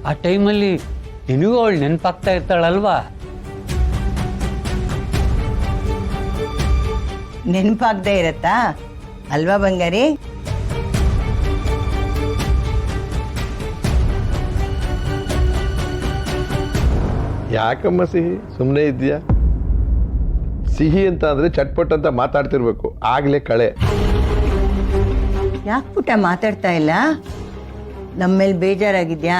ಆ ಟೈಮಲ್ಲಿ ನಿನಗೂ ಅವಳು ನೆನಪಾಗ್ತಾ ಇರ್ತಾಳಲ್ವಾ? ನೆನಪಾಗದೆ ಇರತ್ತಾ ಅಲ್ವಾ ಬಂಗಾರಿ? ಯಾಕಮ್ಮ ಸಿಹಿ ಸುಮ್ಮನೆ ಇದೆಯಾ? ಸಿಹಿ ಅಂತ ಅಂದ್ರೆ ಚಟ್ಪಟ್ ಅಂತ ಮಾತಾಡ್ತಿರ್ಬೇಕು, ಆಗ್ಲೇ ಕಳೆ. ಯಾಕೆ ಪುಟ್ಟ ಮಾತಾಡ್ತಾ ಇಲ್ಲ? ನಮ್ಮೇಲೆ ಬೇಜಾರಾಗಿದ್ಯಾ?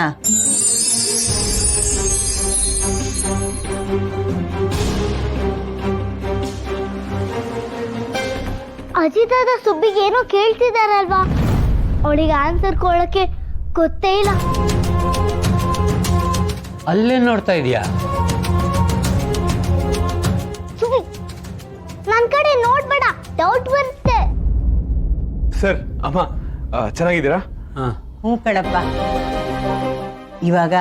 ಅಜಿತಾದ ಸುಬ್ಬಿಗೆ ಏನೋ ಕೇಳ್ತಿದಾರಲ್ವಾ, ಅವಳಿಗೆ ಆನ್ಸರ್ ಕೊಡೋಕೆ ಗೊತ್ತೇ ಇಲ್ಲ. ಅಲ್ಲೇ ನೋಡ್ತಾ ಇದೀಯಾ? ಸುಬ್ಬಿ ನನ್ ಕಡೆ ನೋಡ್ಬೇಡ, ಡೌಟ್ ಬರುತ್ತೆ. ಸರ್ ಅಮ್ಮ ಚೆನ್ನಾಗಿದ್ದೀರಾ? ಹ್ಞೂ ಕಣಪ್ಪ, ಇವಾಗ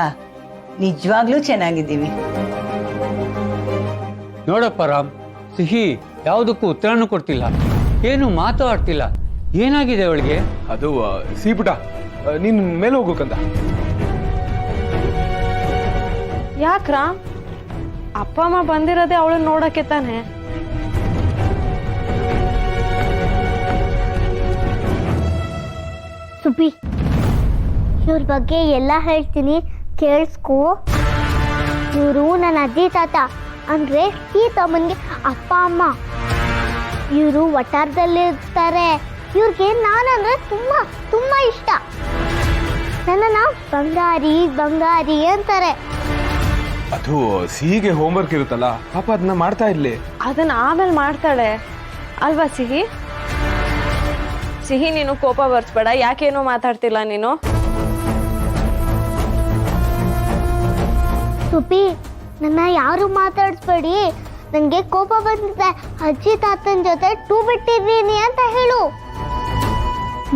ನಿಜವಾಗ್ಲೂ ಚೆನ್ನಾಗಿದ್ದೀವಿ. ನೋಡಪ್ಪ ರಾಮ್, ಸಿಹಿ ಯಾವುದಕ್ಕೂ ಉತ್ತರನೂ ಕೊಡ್ತಿಲ್ಲ, ಏನು ಮಾತು ಆಡ್ತಿಲ್ಲ. ಏನಾಗಿದೆ ಅವಳಿಗೆ? ಅದು ಸೀಪುಟ ನೀನ್ ಮೇಲೆ ಹೋಗ್ಬೇಕಂತ. ಯಾಕ್ರ? ಅಪ್ಪ ಅಮ್ಮ ಬಂದಿರೋದೇ ಅವಳನ್ನ ನೋಡಕ್ಕೆ ತಾನೆ. ಸುಬ್ಬಿ, ಇವ್ರ ಬಗ್ಗೆ ಎಲ್ಲ ಹೇಳ್ತೀನಿ, ಕೇಳಿಸ್ಕೋ. ಇವರು ನನ್ನ ಅಜ್ಜಿ ತಾತ, ಅಂದ್ರೆ ಈ ತಮ್ಮನಿಗೆ ಅಪ್ಪ ಅಮ್ಮ. ಇವರು ವಟಾರದಲ್ಲಿರ್ತಾರೆ. ಇವ್ರಿಗೆ ನಾನಂದ್ರೆ ತುಂಬಾ ತುಂಬಾ ಇಷ್ಟ. ನನ್ನನ್ನ ಬಂಗಾರಿ ಬಂಗಾರಿ ಅಂತಾರೆ. ಅದು ಸಿಹಿಗೆ ಹೋಮ್ವರ್ಕ್ ಇರುತ್ತಲ್ಲ, ಪಾಪ ಅದನ್ನ ಮಾಡ್ತಾ ಇರ್ಲಿ. ಅದನ್ನ ಆಮೇಲೆ ಮಾಡ್ತಾಳೆ ಅಲ್ವಾ ಸಿಹಿ? ಸಿಹಿ ನೀನು ಕೋಪ ಬರ್ಸ್ಬೇಡ. ಯಾಕೇನೋ ಮಾತಾಡ್ತಿಲ್ಲ ನೀನು? ಸುಬ್ಬಿ, ನನ್ನ ಯಾರು ಮಾತಾಡಿಸ್ಬೇಡಿ. ನನಗೆ ಕೋಪ ಬಂದಿದೆ. ಅಜ್ಜಿ ತಾತನ ಜೊತೆ ಟೂ ಬಿಟ್ಟಿದ್ದೀನಿ ಅಂತ ಹೇಳು.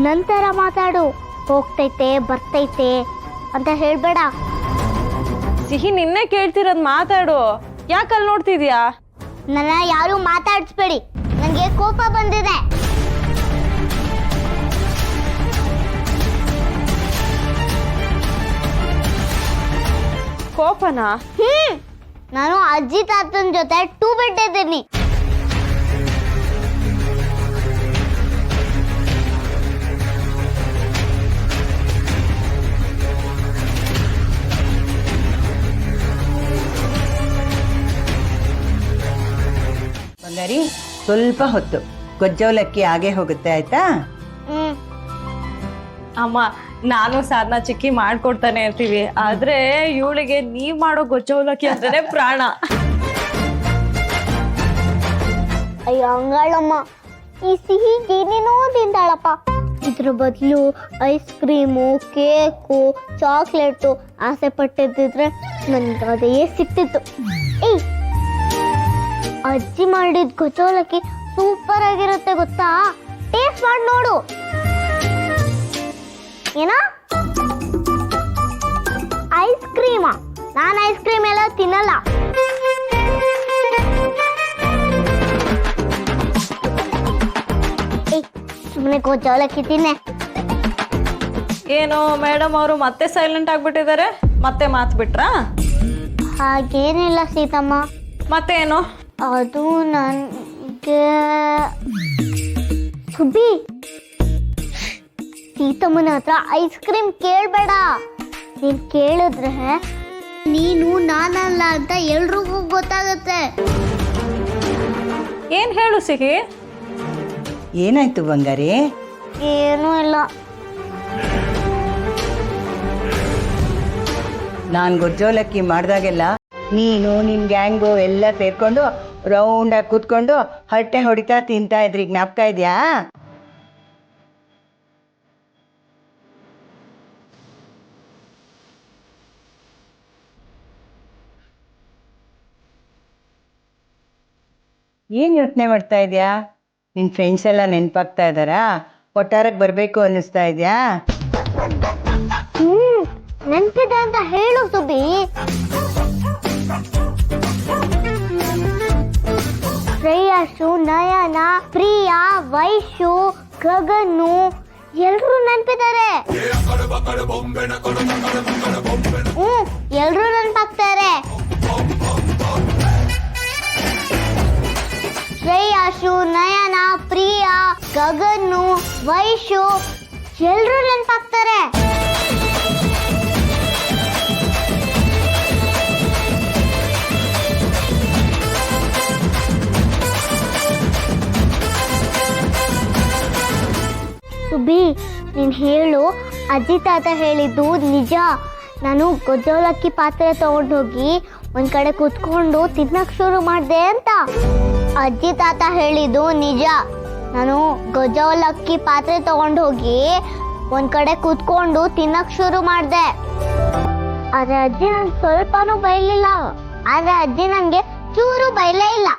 ನಂತರ ಮಾತಾಡು. ಹೋಗ್ತೈತೆ ಬರ್ತೈತೆ ಅಂತ ಹೇಳ್ಬೇಡ. ಸಿಹಿ ನಿನ್ನೆ ಕೇಳ್ತಿರೋದ್ ಮಾತಾಡು. ಯಾಕಲ್ಲಿ ನೋಡ್ತಿದ್ಯಾ? ನನ್ನ ಯಾರು ಮಾತಾಡಿಸ್ಬೇಡಿ, ನನಗೆ ಕೋಪ ಬಂದಿದೆ. ಕೋಪನಾ? ನಾನು ಅಜ್ಜಿ ತಾತನ ಜೊತೆ ಟೂ ಬಿಟ್ಟಿದ್ದೀನಿ. ಬಂಗಾರಿ, ಸ್ವಲ್ಪ ಹೊತ್ತು ಗೊಜ್ಜವಲಕ್ಕಿ ಹಾಗೆ ಹೋಗುತ್ತೆ, ಆಯ್ತಾ? ಅಮ್ಮ, ನಾನು ಸಾಧನ ಚಿಕ್ಕಿ ಮಾಡ್ಕೊಡ್ತಾನೆ ಇರ್ತೀವಿ, ಆದ್ರೆ ಇವಳಿಗೆ ನೀವ್ ಮಾಡೋ ಗೊಜ್ಜವಲಕ್ಕಿ ಅಂದ್ರೆ ಪ್ರಾಣ. ಅಯ್ಯೋ ಹಂಗಾಳಮ್ಮ, ಈ ಸಿಹಿ ಏನೇನೋ ತಿಂತಾಳಪ್ಪ. ಇದ್ರ ಬದಲು ಐಸ್ ಕ್ರೀಮು, ಕೇಕು, ಚಾಕ್ಲೇಟು ಆಸೆ ಪಟ್ಟಿದ್ದಿದ್ರೆ ನನ್ಗೆ ಅದೇ ಸಿಕ್ತಿತ್ತು. ಏಯ್, ಅಜ್ಜಿ ಮಾಡಿದ ಗೊಜ್ಜವಲಕ್ಕಿ ಸೂಪರ್ ಆಗಿರುತ್ತೆ ಗೊತ್ತಾ? ಟೇಸ್ಟ್ ಮಾಡಿ ನೋಡು. ಏನ ಐಸ್ ಕ್ರೀಮಾ? ನಾನು ಐಸ್ ಕ್ರೀಮ್ ಎಲ್ಲ ತಿನ್ನಲ್ಲ. ಸುಮ್ಮನೆ ಗೊಜ್ಜವಲಕ್ಕಿ ತಿನ್ನೆ. ಏನು ಮೇಡಮ್ ಅವರು ಮತ್ತೆ ಸೈಲೆಂಟ್ ಆಗ್ಬಿಟ್ಟಿದ್ದಾರೆ? ಮತ್ತೆ ಮಾತು ಬಿಟ್ರಾ? ಹಾಗೇನಿಲ್ಲ ಸೀತಮ್ಮ. ಮತ್ತೆ ಏನು? ಅದು ನನಗೆ ಸುಬ್ಬಿ, ಸೀತಮ್ಮನ ಹತ್ರ ಐಸ್ ಕ್ರೀಮ್ ಕೇಳಬೇಡ. ನೀನ್ ಕೇಳಿದ್ರೆ ನೀನು ನಾನಲ್ಲ ಅಂತ ಎಲ್ರಿಗೂ ಗೊತ್ತಾಗತ್ತೆ. ಏನ್ ಹೇಳು ಸಿಹಿ? ಏನಾಯ್ತು ಬಂಗಾರಿ? ಏನೂ ಇಲ್ಲ. ನಾನು ಗೊಜ್ಜವಲಕ್ಕಿ ಮಾಡಿದಾಗೆಲ್ಲ ನೀನು ನಿನ್ ಗ್ಯಾಂಗು ಎಲ್ಲ ಸೇರ್ಕೊಂಡು ರೌಂಡಾಗಿ ಕೂತ್ಕೊಂಡು ಹರಟೆ ಹೊಡಿತಾ ತಿಂತಾ ಇದ್ರಿ, ಜ್ಞಾಪಕ ಇದೆಯಾ? ಏನು ಯೋಚನೆ ಮಾಡ್ತಾ ಇದೆಯಾ? ನಿನ್ನ ಫ್ರೆಂಡ್ಸ್ ಎಲ್ಲ ನೆನಪಾಗ್ತಾ ಇದ್ದಾರಾ? ಒಟ್ಟಾರಕ್ಕೆ ಬರಬೇಕು ಅನ್ನಿಸ್ತಾ ಇದೆಯಾ? ನೆನ್ಪಿದೆ ಅಂತ ಹೇಳು ಸುಬ್ಬಿ. ಶ್ರೇಯಸ್ಸು, ನಯನ, ಪ್ರಿಯಾ, ವೈಶು, ಗಗನ್ನು ಎಲ್ರೂ ನೆನ್ಪಿದ್ದಾರೆ. ಎಲ್ರೂ ನೆನ್ಪಾಗ್ತಾರೆ. ಶ್ರೇಯಾಶು, ನಯನ, ಪ್ರಿಯಾ, ಗಗನ್ನು, ವೈಶು ಎಲ್ರೂ ನೆನ್ಪಾಗ್ತಾರೆ. ಸುಬ್ಬಿ, ನೀನು ಹೇಳು, ಅಜ್ಜಿ ತಾತ ಹೇಳಿದ್ದು ನಿಜ. ನಾನು ಗೊಜ್ಜವಲಕ್ಕಿ ಪಾತ್ರೆ ತಗೊಂಡೋಗಿ ಒಂದು ಕಡೆ ಕೂತ್ಕೊಂಡು ತಿನ್ನಕ್ಕೆ ಶುರು ಮಾಡಿದೆ ಅಂತ. ಅಜ್ಜಿ ತಾತ ಹೇಳಿದ್ದು ನಿಜ. ನಾನು ಗೊಜ್ಜವಲಕ್ಕಿ ಪಾತ್ರೆ ತಗೊಂಡೋಗಿ ಒಂದು ಕಡೆ ಕೂತ್ಕೊಂಡು ತಿನ್ನಕ್ಕೆ ಶುರು ಮಾಡಿದೆ. ಆದರೆ ಅಜ್ಜಿ ನಂಗೆ ಸ್ವಲ್ಪನೂ ಬೈಲಿಲ್ಲ. ಆದರೆ ಅಜ್ಜಿ ನನಗೆ ಚೂರು ಬೈಲೇ ಇಲ್ಲ.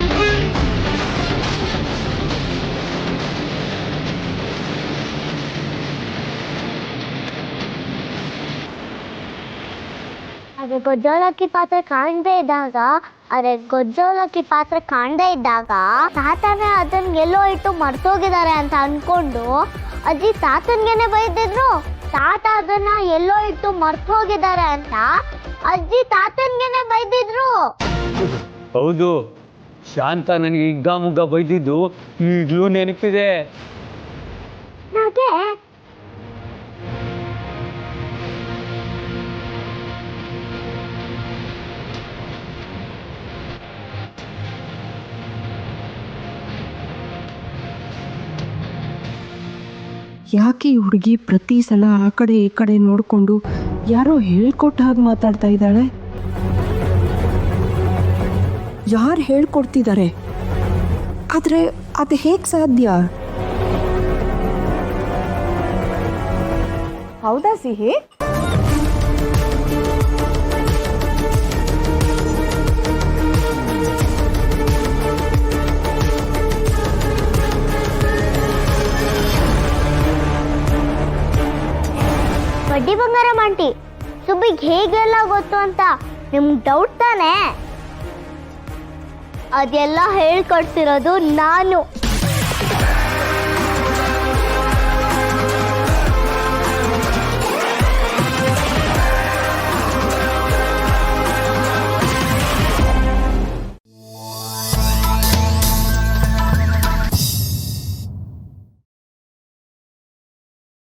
ಅದೇ ಗೊಜ್ಜವಲಕ್ಕಿ ಪಾತ್ರೆ ಕಾಣದೇ ಇದ್ದಾಗ ತಾತನೇ ಅದನ್ನ ಎಲ್ಲೋ ಇಟ್ಟು ಮರ್ತೋಗಿದ್ದಾರೆ ಅಂತ ಅನ್ಕೊಂಡು ಅಜ್ಜಿ ತಾತನ್ಗೆನೆ ಬೈದಿದ್ರು. ತಾತ ಅದನ್ನ ಎಲ್ಲೋ ಇಟ್ಟು ಮರ್ತೋಗಿದ್ದಾರೆ ಅಂತ ಅಜ್ಜಿ ತಾತನ್ಗೆನೆ ಬೈದಿದ್ರು. ಹೌದು, ಶಾಂತ ನನಗೆ ಹಿಗ್ಗಾಮುಗ್ಗ ಬೈದಿದ್ದು ಈಗಲೂ ನೆನಪಿದೆ. ನನಗೆ ಯಾಕೆ ಈ ಹುಡುಗಿ ಪ್ರತಿ ಸಲ ಆ ಕಡೆ ಈ ಕಡೆ ನೋಡಿಕೊಂಡು ಯಾರೋ ಹೇಳ್ಕೊಟ್ಟ ಹಾಗೆ ಮಾತಾಡ್ತಾ ಇದ್ದಾಳೆ? ಯಾರು ಹೇಳ್ಕೊಡ್ತಿದ್ದಾರೆ? ಆದರೆ ಅದು ಹೇಗೆ ಸಾಧ್ಯ? ಹೌದಾ ಸಿಹಿ? ಬಡ್ಡಿ ಬಂಗಾರಂ ಆಂಟಿ, ಸುಬ್ಬಿಗೆ ಹೇಗೆಲ್ಲ ಗೊತ್ತು ಅಂತ ನಿಮ್ಗೆ ಡೌಟ್ ತಾನೆ? ಅದೆಲ್ಲ ಹೇಳ್ಕೊಡ್ತಿರೋದು ನಾನು.